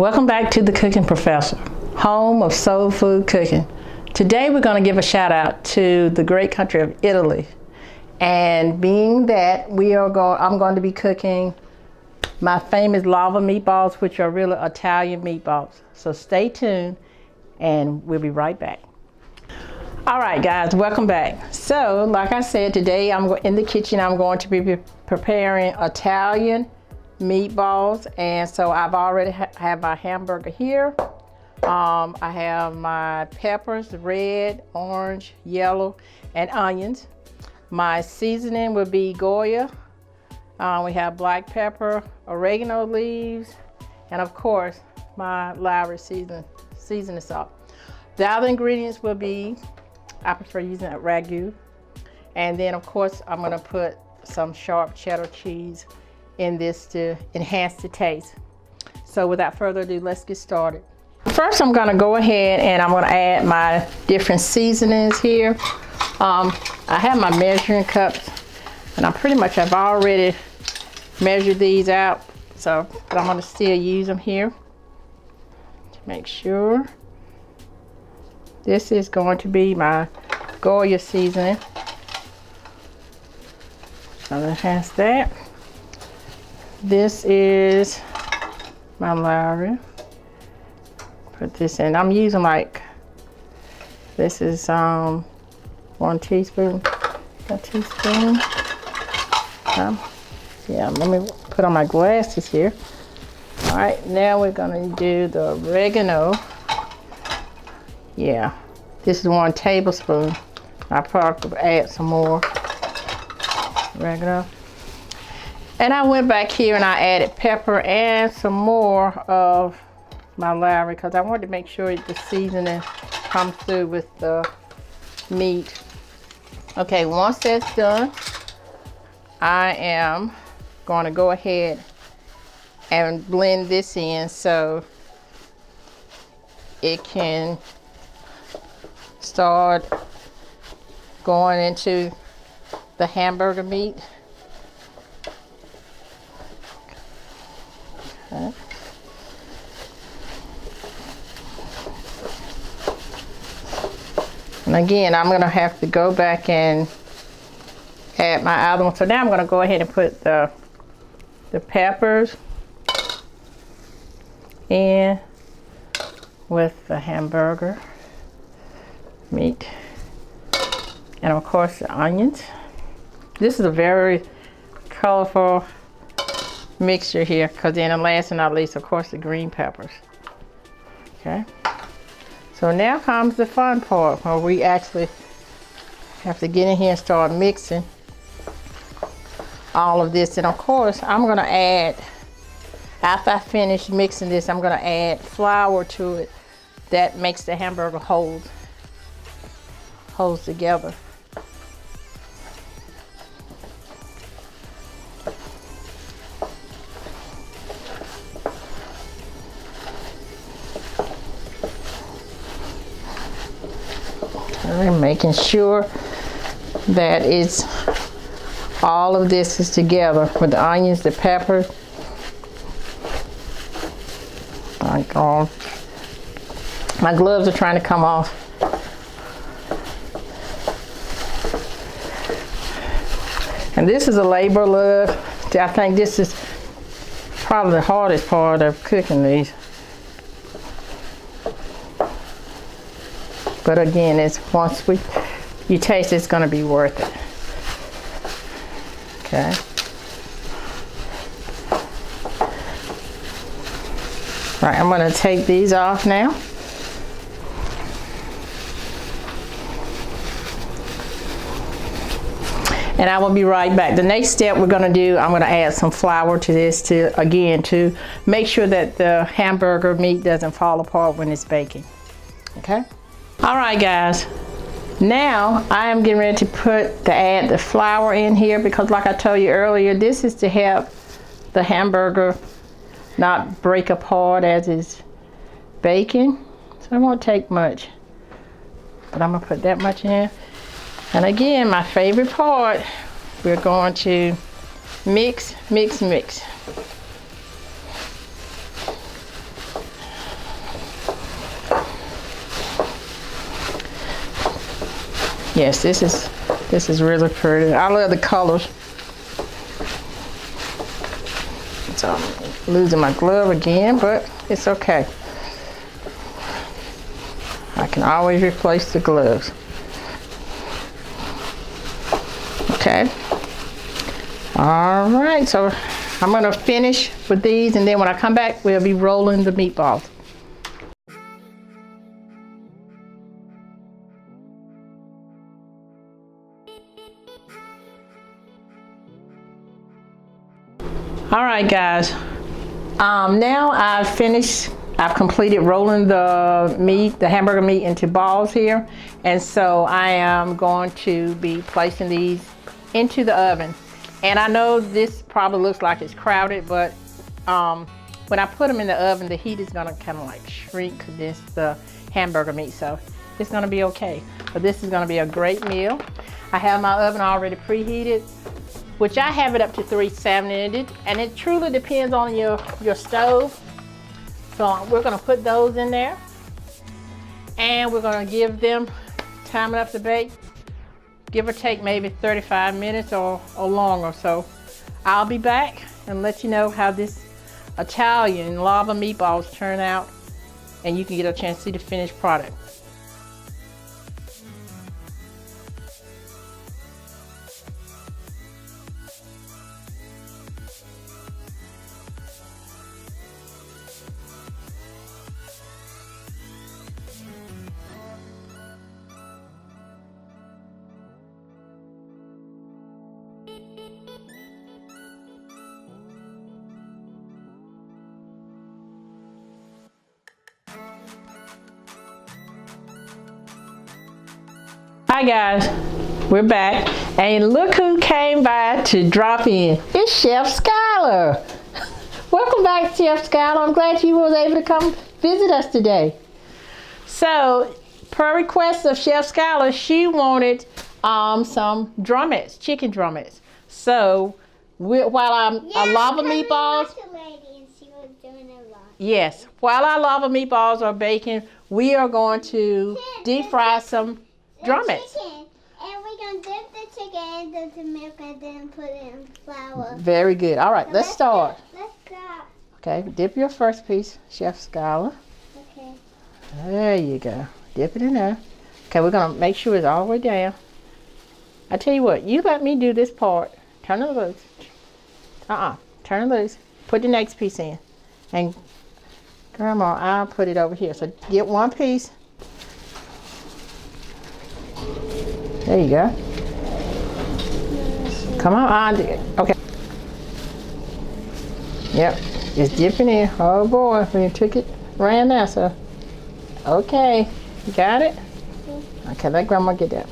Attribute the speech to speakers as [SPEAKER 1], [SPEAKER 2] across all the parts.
[SPEAKER 1] Welcome back to the Cooking Professor, home of soul food cooking. Today we're going to give a shout out to the great country of Italy. And being that I'm going to be cooking my famous lava meatballs, which are really Italian meatballs. So stay tuned and we'll be right back. All right guys, welcome back. So like I said, today I'm in the kitchen. I'm going to be preparing Italian meatballs, and so I've already have my hamburger here. I have my peppers, red, orange, yellow, and onions. My seasoning will be GOYA. We have black pepper, oregano leaves, and of course my LAWRY'S seasoning salt. The other ingredients will be, I prefer using RAGU, and then of course I'm going to put some sharp cheddar cheese in this to enhance the taste. So without further ado, let's get started. First, I'm gonna go ahead and I'm gonna add my different seasonings here. I have my measuring cups, and I've already measured these out, but I'm gonna still use them here to make sure. This is going to be my GOYA seasoning. So enhance that. This is my LAWRY'S. Put this in. I'm using this is 1 teaspoon. A teaspoon. Yeah, let me put on my glasses here. All right, now we're gonna do the oregano. Yeah, this is 1 tablespoon. I probably could add some more oregano. And I went back here and I added pepper and some more of my LAWRY'S because I wanted to make sure the seasoning comes through with the meat. Okay, once that's done, I am going to go ahead and blend this in so it can start going into the hamburger meat. Okay. And again, I'm going to have to go back and add my other one. So now I'm going to go ahead and put the peppers in with the hamburger meat. And of course the onions. This is a very colorful mixture here, because then last and not least, of course, the green peppers. Okay, so now comes the fun part where we actually have to get in here and start mixing all of this. And of course, I'm gonna add, after I finish mixing this, I'm gonna add flour to it that makes the hamburger holds together. And making sure that all of this is together with the onions, the peppers. My God, my gloves are trying to come off. And this is a labor of love. I think this is probably the hardest part of cooking these. But again, once you taste it, it's going to be worth it. Okay. All right, I'm going to take these off now. And I will be right back. The next step we're going to do, I'm going to add some flour to this to make sure that the hamburger meat doesn't fall apart when it's baking. Okay. All right guys, now I am getting ready to add the flour in here, because like I told you earlier, this is to help the hamburger not break apart as it's baking. So it won't take much, but I'm gonna put that much in. And again, my favorite part, we're going to mix, mix, mix. Yes, this is really pretty. I love the colors. So I'm losing my glove again, but it's okay. I can always replace the gloves. Okay. All right, so I'm gonna finish with these, and then when I come back, we'll be rolling the meatballs. All right, guys. Now I've completed rolling the meat, the hamburger meat, into balls here. And so I am going to be placing these into the oven. And I know this probably looks like it's crowded, but when I put them in the oven, the heat is gonna kind of like shrink condense the hamburger meat. So it's gonna be okay. But this is gonna be a great meal. I have my oven already preheated, which I have it up to 370, and it truly depends on your stove. So we're gonna put those in there, and we're gonna give them time enough to bake, give or take maybe 35 minutes or longer. So I'll be back and let you know how this Italian lava meatballs turn out, and you can get a chance to see the finished product. Hi guys, we're back, and look who came by to drop in. It's Chef Skylar. Welcome back, Chef Skylar. I'm glad you was able to come visit us today. So, per request of Chef Skylar, she wanted some drumettes, chicken drumettes. So, while our lava meatballs, yes, while our lava meatballs are baking, we are going to deep fry some drumettes.
[SPEAKER 2] And we're going to dip the chicken into the milk and then put it in flour.
[SPEAKER 1] Very good. All right, let's start.
[SPEAKER 2] Let's start.
[SPEAKER 1] Okay, dip your first piece, Chef Skylar.
[SPEAKER 2] Okay.
[SPEAKER 1] There you go. Dip it in there. Okay, we're going to make sure it's all the way down. I tell you what, you let me do this part. Turn it loose. Turn it loose. Put the next piece in. And Grandma, I'll put it over here. So get one piece. There you go. Come on, okay. Yep, just dipping in. Oh boy, we took it, ran there, so. Okay, you got it? Okay, let Grandma get that.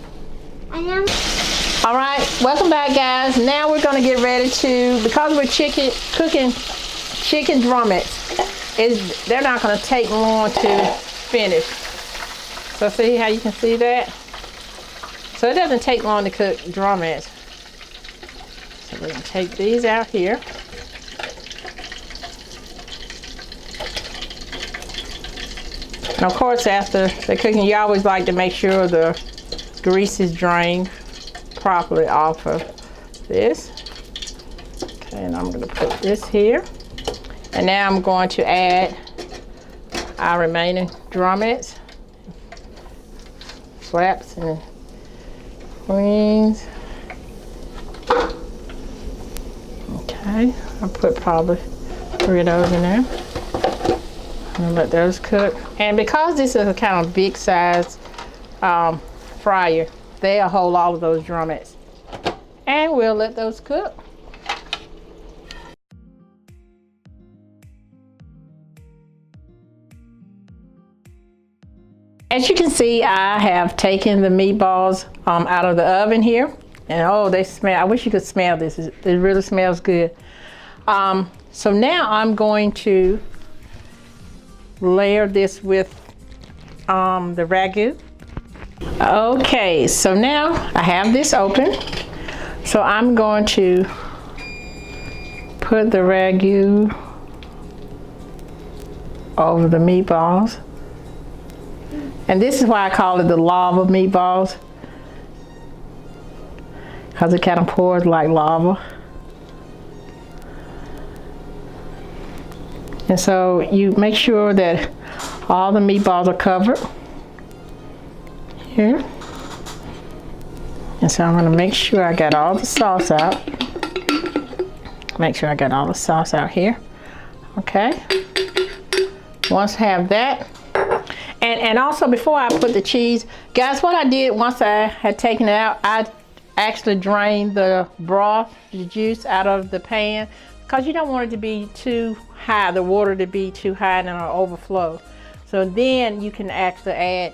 [SPEAKER 1] All right, welcome back, guys. Now we're gonna get ready to, because we're cooking chicken drumettes, they're not gonna take long to finish. So see how you can see that? So it doesn't take long to cook drumettes. So we're gonna take these out here. And of course, after the cooking, you always like to make sure the grease is drained properly off of this. Okay, and I'm gonna put this here. And now I'm going to add our remaining drumettes, flaps and wings. Okay, I'll put probably 3 of those in there. I'm gonna let those cook. And because this is a kind of big size fryer, they'll hold all of those drumettes. And we'll let those cook. As you can see, I have taken the meatballs out of the oven here. And oh, they smell, I wish you could smell this. It really smells good. So now I'm going to layer this with the ragu. Okay, so now I have this open. So I'm going to put the ragu over the meatballs. And this is why I call it the lava meatballs. because it kind of pours like lava. And so you make sure that all the meatballs are covered here. And so I'm going to make sure I got all the sauce out. Make sure I got all the sauce out here. Okay. Once I have that. And also before I put the cheese, guys, what I did once I had taken it out, I actually drained the broth, the juice out of the pan, because you don't want it to be too high, the water to be too high and it'll overflow. So then you can actually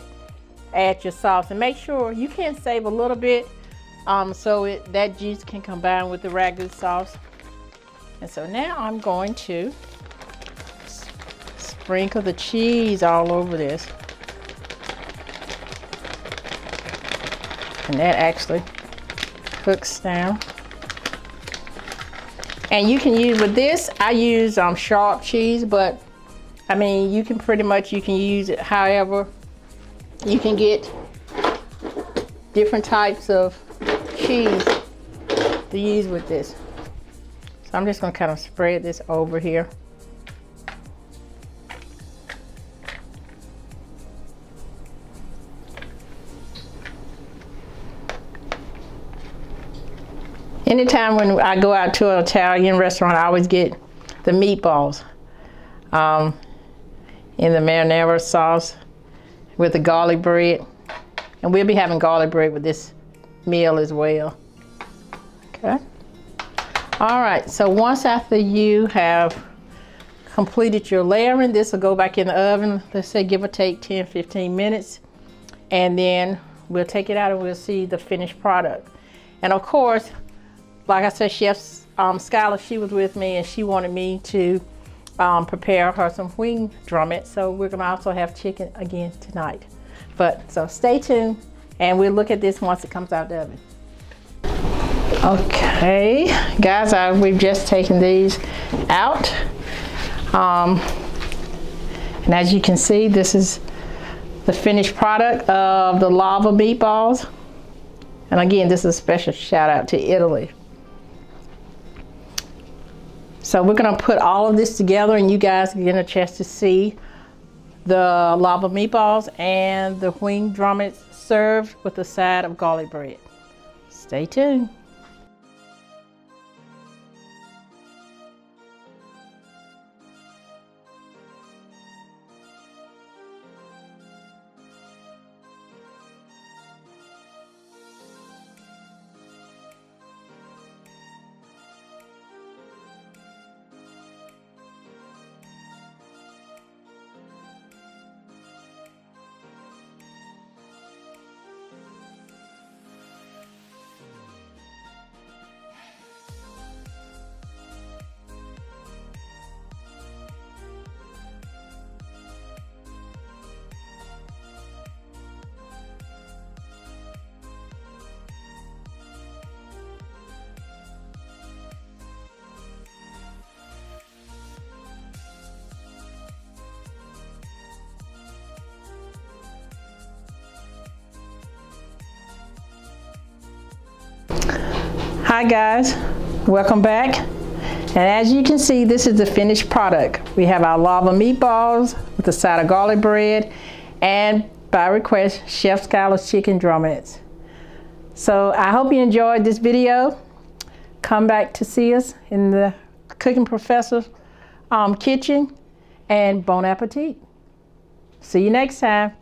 [SPEAKER 1] add your sauce, and make sure you can save a little bit so that juice can combine with the ragu sauce. And so now I'm going to sprinkle the cheese all over this. And that actually cooks down. And you can use, with this, I use sharp cheese, but I mean, you can pretty much, you can use it however. You can get different types of cheese to use with this. So I'm just gonna kind of spread this over here. Anytime when I go out to an Italian restaurant, I always get the meatballs in the marinara sauce with the garlic bread. And we'll be having garlic bread with this meal as well. Okay. All right, so once after you have completed your layering, this will go back in the oven, let's say give or take 10-15 minutes. And then we'll take it out and we'll see the finished product. And of course, like I said, Chef Skylar, she was with me and she wanted me to prepare her some wing drumettes. So we're gonna also have chicken again tonight. But so stay tuned and we'll look at this once it comes out the oven. Okay, guys, we've just taken these out. And as you can see, this is the finished product of the lava meatballs. And again, this is a special shout out to Italy. So we're gonna put all of this together and you guys get a chance to see the lava meatballs and the wing drumettes served with a side of garlic bread. Stay tuned. Hi guys, welcome back. And as you can see, this is the finished product. We have our lava meatballs with a side of garlic bread and, by request, Chef Skylar's chicken drumettes. So I hope you enjoyed this video. Come back to see us in the Cooking Professor's kitchen, and bon appetit. See you next time.